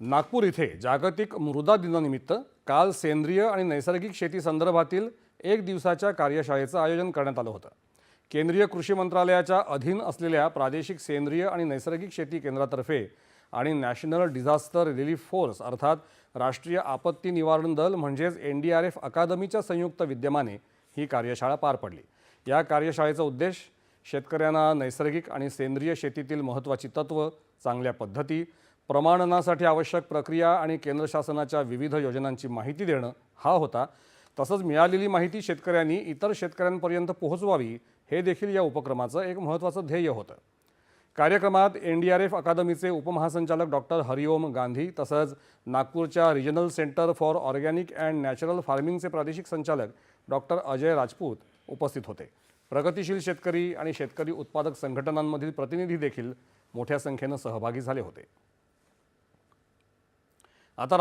नागपूर इथे जागतिक मृदा दिनानिमित्त काल सेंद्रिय आणि नैसर्गिक शेती संदर्भातील एक दिवसाच्या कार्यशाळेचं आयोजन करण्यात आलं होतं। केंद्रीय कृषी मंत्रालयाच्या अधीन असलेल्या प्रादेशिक सेंद्रिय आणि नैसर्गिक शेती केंद्रातर्फे आणि नॅशनल डिझास्टर रिलीफ फोर्स अर्थात राष्ट्रीय आपत्ती निवारण दल म्हणजेच NDRF अकादमीच्या संयुक्त विद्यमाने ही कार्यशाळा पार पडली। या कार्यशाळेचा उद्देश शेतकऱ्यांना नैसर्गिक आणि सेंद्रिय शेतीतील महत्त्वाची तत्त्व, चांगल्या पद्धती, प्रमाणनासाठी आवश्यक प्रक्रिया आणि केंद्र शासनाच्या विविध योजनांची माहिती देणं हा होता। तसंच मिळालेली माहिती शेतकऱ्यांनी इतर शेतकऱ्यांपर्यंत पोहोचवावी हे देखील या उपक्रमाचं एक महत्त्वाचं ध्येय होतं। कार्यक्रमात NDRF अकादमीचे उपमहासंचालक डॉक्टर हरिओम गांधी तसंच नागपूरच्या regional centre for organic and natural फार्मिंगचे प्रादेशिक संचालक डॉक्टर अजय राजपूत उपस्थित होते। प्रगतिशील शेतकरी आणि शेतकरी उत्पादक संघटनांमधील प्रतिनिधी देखील मोठ्या संख्येने सहभागी झाले होते। आता